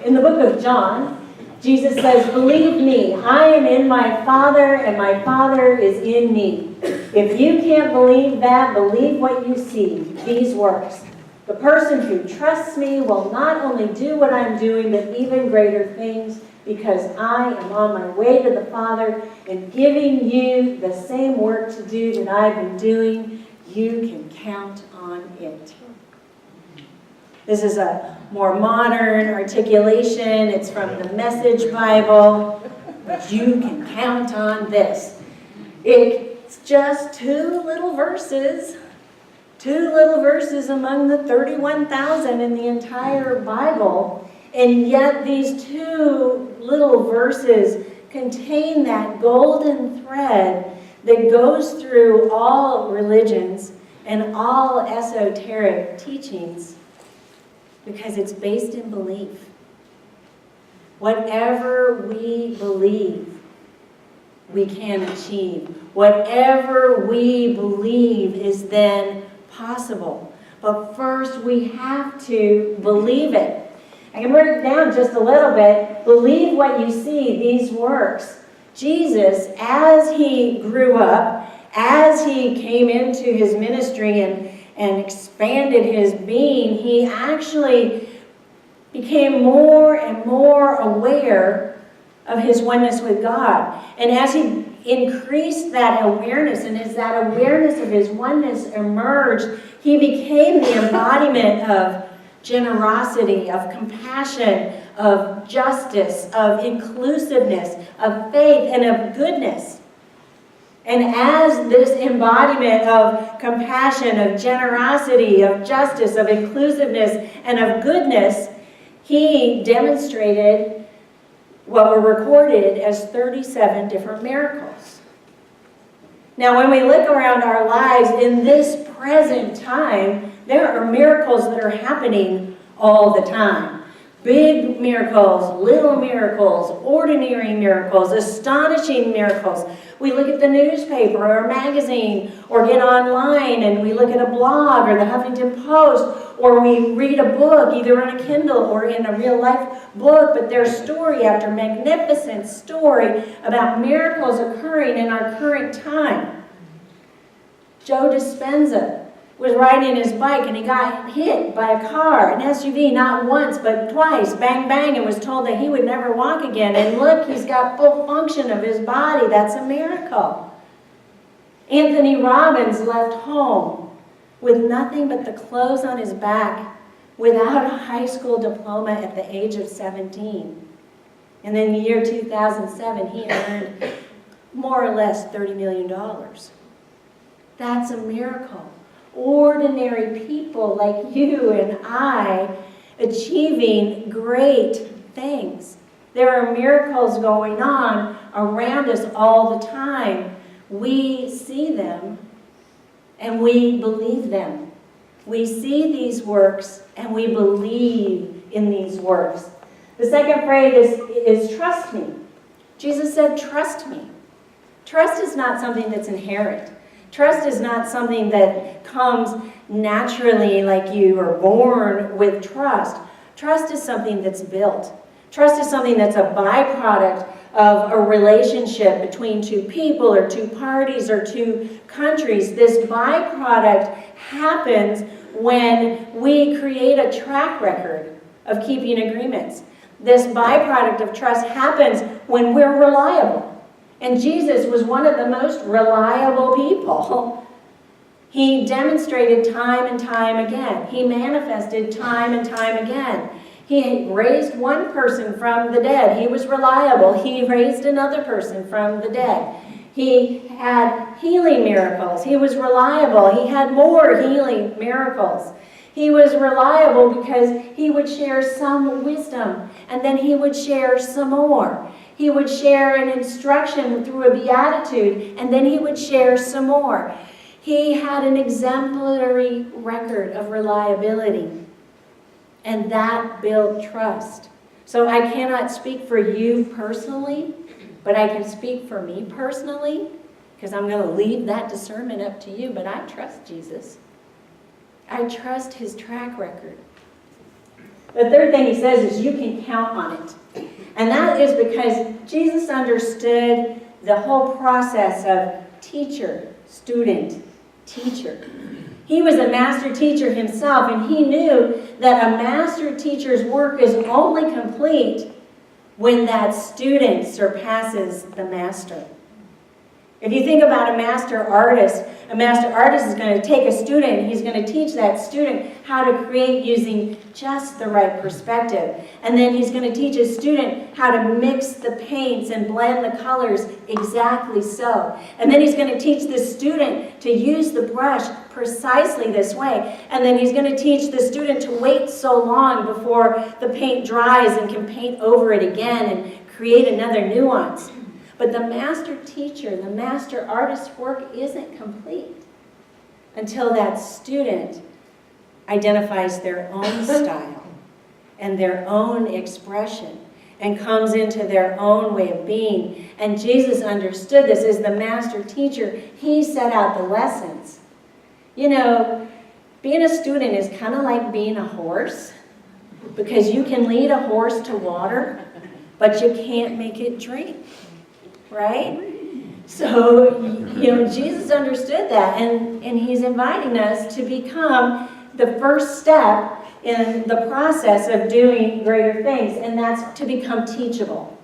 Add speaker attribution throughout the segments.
Speaker 1: In the book of John, Jesus says, "Believe me, I am in my Father, and my Father is in me." If you can't believe that, believe what you see, these works. The person who trusts me will not only do what I'm doing, but even greater things, because I am on my way to the Father and giving you the same work to do that I've been doing. You can count on it. This is a more modern articulation. It's from the Message Bible. But you can count on this. It's just two little verses among the 31,000 in the entire Bible. And yet these two little verses contain that golden thread that goes through all religions and all esoteric teachings, because it's based in belief. Whatever we believe, we can achieve. Whatever we believe is then possible. But first, we have to believe it. I can break it down just a little bit. Believe what you see, these works. Jesus, as he grew up, as he came into his ministry and expanded his being, he actually became more and more aware of his oneness with God. And as he increased that awareness, and as that awareness of his oneness emerged, he became the embodiment of generosity, of compassion, of justice, of inclusiveness, of faith, and of goodness. And as this embodiment of compassion, of generosity, of justice, of inclusiveness, and of goodness, he demonstrated what were recorded as 37 different miracles. Now, when we look around our lives in this present time, there are miracles that are happening all the time. Big miracles, little miracles, ordinary miracles, astonishing miracles. We look at the newspaper or a magazine or get online and we look at a blog or the Huffington Post, or we read a book either on a Kindle or in a real life book, but there's story after magnificent story about miracles occurring in our current time. Joe Dispenza was riding his bike and he got hit by a car, an SUV, not once but twice, bang bang, and was told that he would never walk again. And look, he's got full function of his body. That's a miracle. Anthony Robbins left home with nothing but the clothes on his back, without a high school diploma at the age of 17. And in the year 2007, he earned more or less $30 million. That's a miracle. Ordinary people like you and I achieving great things. There are miracles going on around us all the time. We see them and we believe them. We see these works and we believe in these works. The second phrase is trust me. Jesus said, trust me. Trust is not something that's inherent. Trust is not something that comes naturally, like you are born with trust. Trust is something that's built. Trust is something that's a byproduct of a relationship between two people or two parties or two countries. This byproduct happens when we create a track record of keeping agreements. This byproduct of trust happens when we're reliable. And Jesus was one of the most reliable people. He demonstrated time and time again. He manifested time and time again. He raised one person from the dead. He was reliable. He raised another person from the dead. He had healing miracles. He was reliable. He had more healing miracles. He was reliable because he would share some wisdom, and then he would share some more. He would share an instruction through a beatitude, and then he would share some more. He had an exemplary record of reliability, and that built trust. So I cannot speak for you personally, but I can speak for me personally, because I'm going to leave that discernment up to you, but I trust Jesus. I trust his track record. The third thing he says is you can count on it. And that is because Jesus understood the whole process of teacher, student, teacher. He was a master teacher himself, and he knew that a master teacher's work is only complete when that student surpasses the master. If you think about a master artist is going to take a student, and he's going to teach that student how to create using just the right perspective. And then he's going to teach a student how to mix the paints and blend the colors exactly so. And then he's going to teach the student to use the brush precisely this way. And then he's going to teach the student to wait so long before the paint dries and can paint over it again and create another nuance. But the master teacher, the master artist's work isn't complete until that student identifies their own style and their own expression and comes into their own way of being. And Jesus understood this as the master teacher. He set out the lessons. You know, being a student is kind of like being a horse, because you can lead a horse to water, but you can't make it drink. Right? So, you know, Jesus understood that, and he's inviting us to become the first step in the process of doing greater things, and that's to become teachable.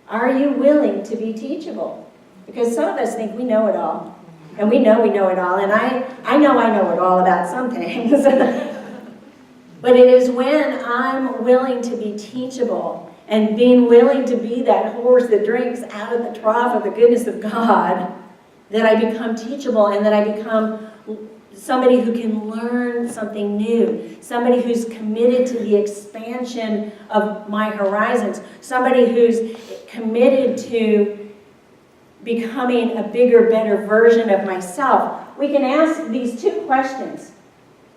Speaker 1: Are you willing to be teachable? Because some of us think we know it all, and we know it all, and I know it all about some things. But it is when I'm willing to be teachable and being willing to be that horse that drinks out of the trough of the goodness of God, that I become teachable and that I become somebody who can learn something new, somebody who's committed to the expansion of my horizons, somebody who's committed to becoming a bigger, better version of myself. We can ask these two questions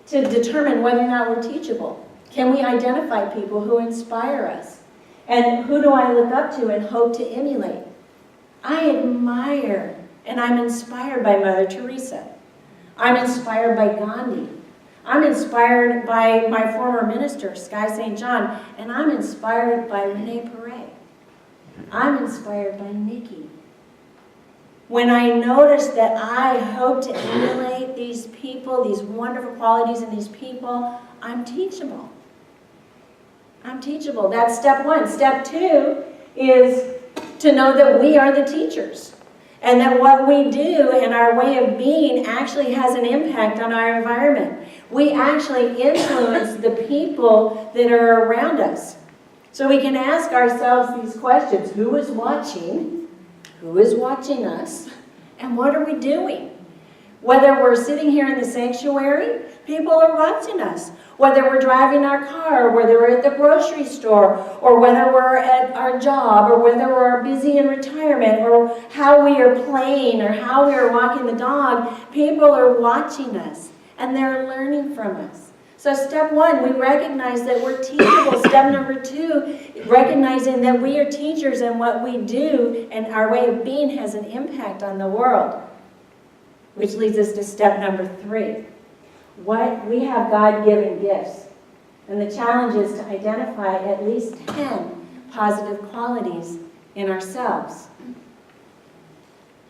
Speaker 1: to determine whether or not we're teachable. Can we identify people who inspire us? And who do I look up to and hope to emulate? I admire and I'm inspired by Mother Teresa. I'm inspired by Gandhi. I'm inspired by my former minister, Sky St. John, and I'm inspired by Rene Perret. I'm inspired by Nikki. When I notice that I hope to emulate these people, these wonderful qualities in these people, I'm teachable. I'm teachable. That's step one. Step two is to know that we are the teachers and that what we do and our way of being actually has an impact on our environment. We actually influence the people that are around us. So we can ask ourselves these questions. Who is watching? Who is watching us? And what are we doing? Whether we're sitting here in the sanctuary, people are watching us. Whether we're driving our car, whether we're at the grocery store, or whether we're at our job, or whether we're busy in retirement, or how we are playing, or how we are walking the dog, people are watching us, and they're learning from us. So step one, we recognize that we're teachable. Step number two, recognizing that we are teachers and what we do and our way of being has an impact on the world. Which leads us to step number three. We have God-given gifts. And the challenge is to identify at least 10 positive qualities in ourselves.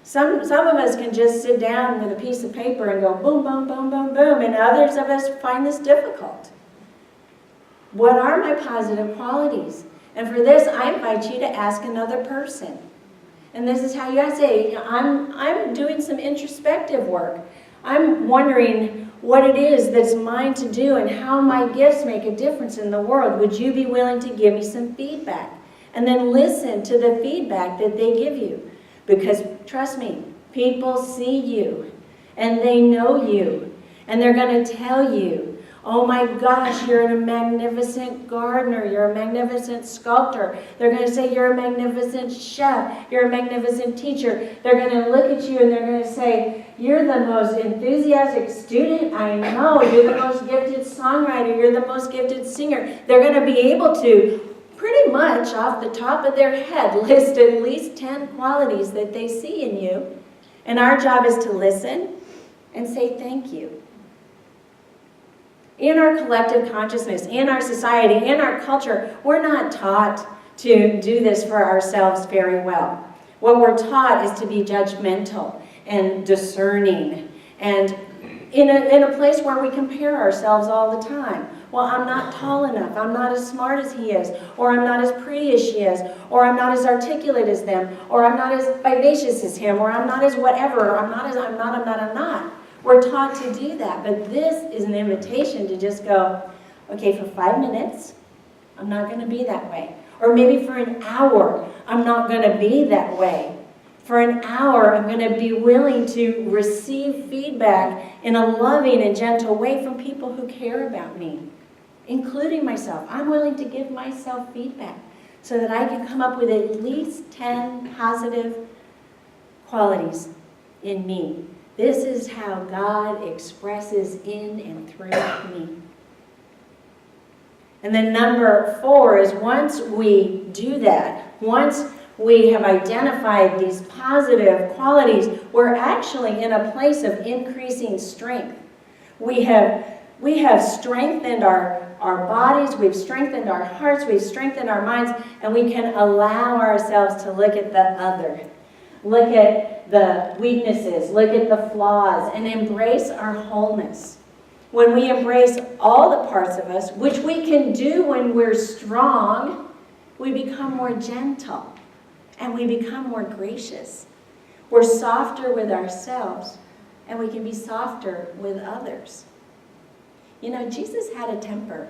Speaker 1: Some of us can just sit down with a piece of paper and go boom, boom, boom, boom, boom, and others of us find this difficult. What are my positive qualities? And for this, I invite you to ask another person. And this is how you guys say, I'm doing some introspective work. I'm wondering what it is that's mine to do and how my gifts make a difference in the world. Would you be willing to give me some feedback? And then listen to the feedback that they give you. Because trust me, people see you and they know you. And they're going to tell you, oh my gosh, you're a magnificent gardener, you're a magnificent sculptor. They're going to say you're a magnificent chef, you're a magnificent teacher. They're going to look at you and they're going to say, you're the most enthusiastic student I know, you're the most gifted songwriter, you're the most gifted singer. They're going to be able to pretty much off the top of their head list at least 10 qualities that they see in you. And our job is to listen and say thank you. In our collective consciousness, in our society, in our culture, we're not taught to do this for ourselves very well. What we're taught is to be judgmental and discerning, and in a place where we compare ourselves all the time. Well, I'm not tall enough, I'm not as smart as he is, or I'm not as pretty as she is, or I'm not as articulate as them, or I'm not as vivacious as him, or I'm not as whatever, or I'm not. We're taught to do that, but this is an invitation to just go, okay, for 5 minutes, I'm not going to be that way. Or maybe for an hour, I'm not going to be that way. For an hour, I'm going to be willing to receive feedback in a loving and gentle way from people who care about me, including myself. I'm willing to give myself feedback so that I can come up with at least 10 positive qualities in me. This is how God expresses in and through me. And then number 4 is once we do that, once we have identified these positive qualities, we're actually in a place of increasing strength. We have strengthened our bodies, we've strengthened our hearts, we've strengthened our minds, and we can allow ourselves to look at the other. Look at the weaknesses, look at the flaws, and embrace our wholeness. When we embrace all the parts of us, which we can do when we're strong, we become more gentle and we become more gracious. We're softer with ourselves and we can be softer with others. You know, Jesus had a temper.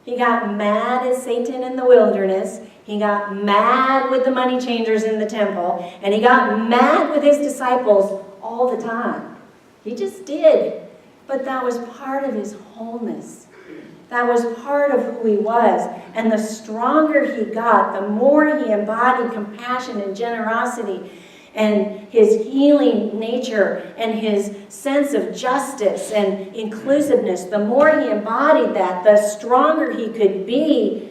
Speaker 1: He got mad at Satan in the wilderness. He got mad with the money changers in the temple. And he got mad with his disciples all the time. He just did. But that was part of his wholeness. That was part of who he was. And the stronger he got, the more he embodied compassion and generosity and his healing nature and his sense of justice and inclusiveness, the more he embodied that, the stronger he could be,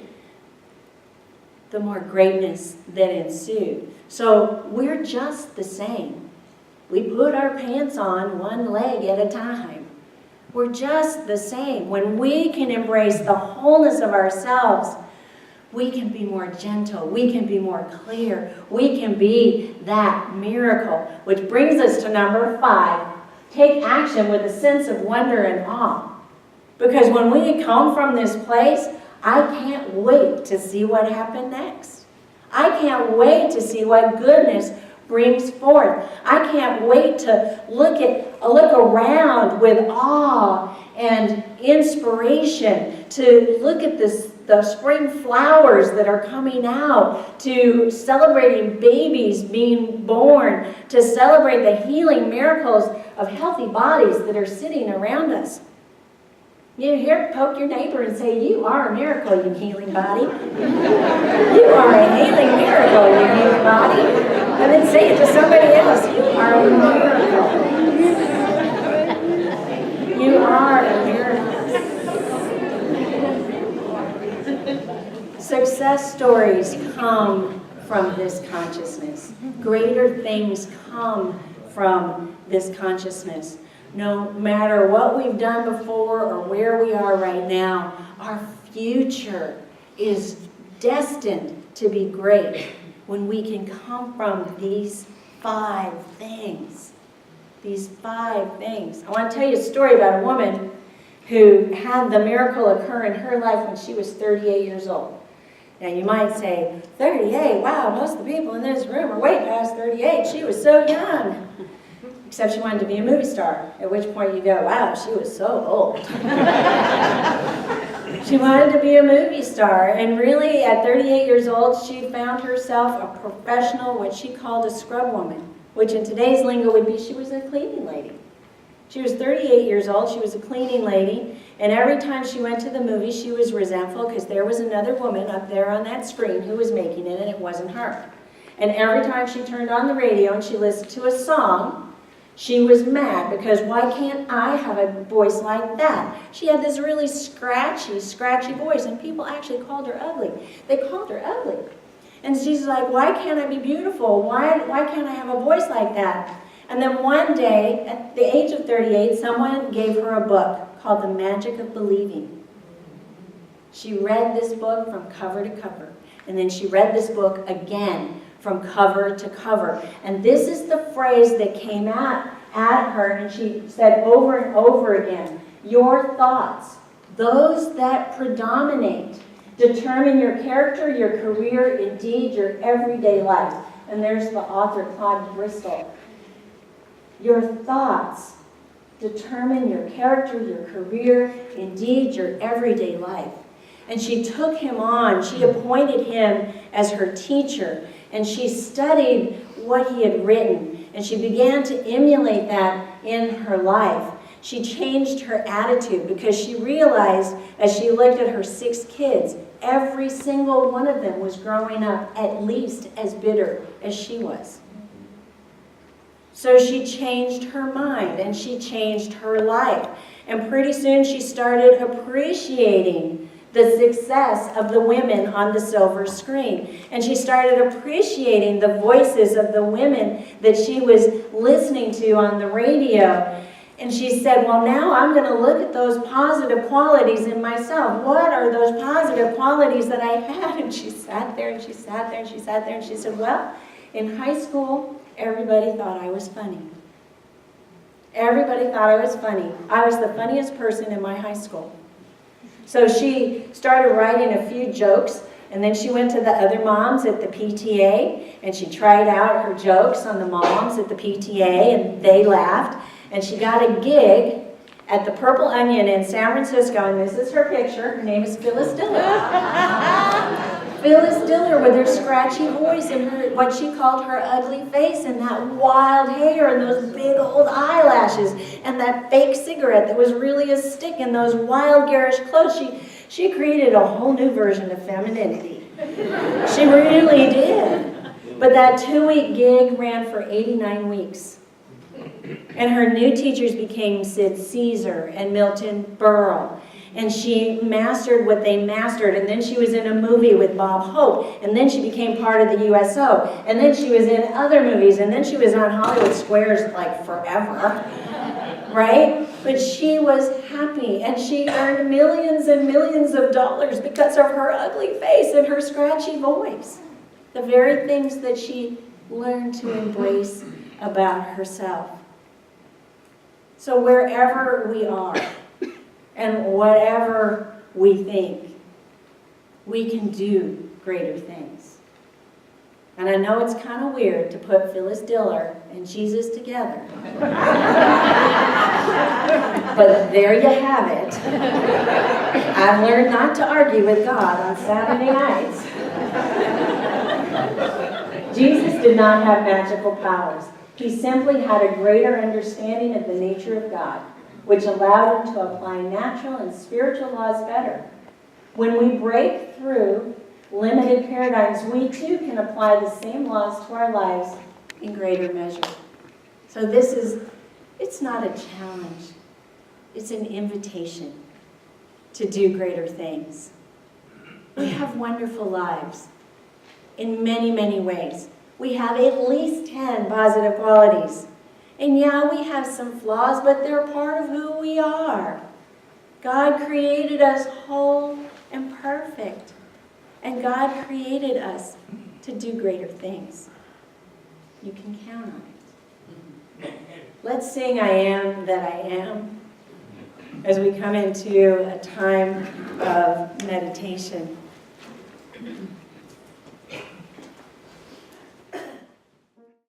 Speaker 1: the more greatness that ensued. So we're just the same. We put our pants on one leg at a time. We're just the same. When we can embrace the wholeness of ourselves, we can be more gentle. We can be more clear. We can be that miracle. Which brings us to number 5. Take action with a sense of wonder and awe. Because when we come from this place, I can't wait to see what happened next. I can't wait to see what goodness brings forth. I can't wait to look around with awe and inspiration, to look at the spring flowers that are coming out, to celebrating babies being born, to celebrate the healing miracles of healthy bodies that are sitting around us. You hear, poke your neighbor and say, you are a miracle, you healing body. You are a healing miracle, you healing body. And then say it to somebody else, you are a miracle. You are a miracle. Success stories come from this consciousness. Greater things come from this consciousness. No matter what we've done before or where we are right now, our future is destined to be great when we can come from these 5 things. These 5 things. I want to tell you a story about a woman who had the miracle occur in her life when she was 38 years old. Now you might say, 38? Wow, most of the people in this room are way past 38. She was so young. Except she wanted to be a movie star, at which point you go, wow, she was so old. She wanted to be a movie star, and really at 38 years old, she found herself a professional, what she called a scrub woman, which in today's lingo would be she was a cleaning lady. She was 38 years old, she was a cleaning lady, and every time she went to the movie, she was resentful because there was another woman up there on that screen who was making it, and it wasn't her. And every time she turned on the radio and she listened to a song, she was mad because why can't I have a voice like that? She had this really scratchy voice, and people actually called her ugly. They called her ugly. And she's like, why can't I be beautiful? Why can't I have a voice like that? And then one day, at the age of 38, someone gave her a book called The Magic of Believing. She read this book from cover to cover. And then she read this book again from cover to cover. And this is the phrase that came at her, and she said over and over again, your thoughts, those that predominate, determine your character, your career, indeed your everyday life. And there's the author, Claude Bristol. Your thoughts determine your character, your career, indeed your everyday life. And she took him on. She appointed him as her teacher. And she studied what he had written. And she began to emulate that in her life. She changed her attitude because she realized as she looked at her 6 kids, every single one of them was growing up at least as bitter as she was. So she changed her mind and she changed her life. And pretty soon she started appreciating the success of the women on the silver screen. And she started appreciating the voices of the women that she was listening to on the radio. And she said, well, now I'm going to look at those positive qualities in myself. What are those positive qualities that I had? And she sat there and she sat there and she sat there and she said, well, in high school, everybody thought I was funny. Everybody thought I was funny. I was the funniest person in my high school. So she started writing a few jokes, and then she went to the other moms at the PTA, and she tried out her jokes on the moms at the PTA, and they laughed. And she got a gig at the Purple Onion in San Francisco, and this is her picture. Her name is Phyllis Diller. Phyllis Diller with her scratchy voice and her, what she called her ugly face and that wild hair and those big old eyelashes and that fake cigarette that was really a stick and those wild garish clothes. She created a whole new version of femininity. She really did. But that 2-week gig ran for 89 weeks. And her new teachers became Sid Caesar and Milton Berle. And she mastered what they mastered. And then she was in a movie with Bob Hope. And then she became part of the USO. And then she was in other movies. And then she was on Hollywood Squares like forever. Right? But she was happy. And she earned millions and millions of dollars because of her ugly face and her scratchy voice. The very things that she learned to embrace about herself. So wherever we are, and whatever we think, we can do greater things. And I know it's kind of weird to put Phyllis Diller and Jesus together. But there you have it. I've learned not to argue with God on Saturday nights. Jesus did not have magical powers. He simply had a greater understanding of the nature of God, which allowed him to apply natural and spiritual laws better. When we break through limited paradigms, we too can apply the same laws to our lives in greater measure. So it's not a challenge. It's an invitation to do greater things. We have wonderful lives in many, many ways. We have at least 10 positive qualities. And yeah, we have some flaws, but they're part of who we are. God created us whole and perfect. And God created us to do greater things. You can count on it. Let's sing I Am That I Am as we come into a time of meditation.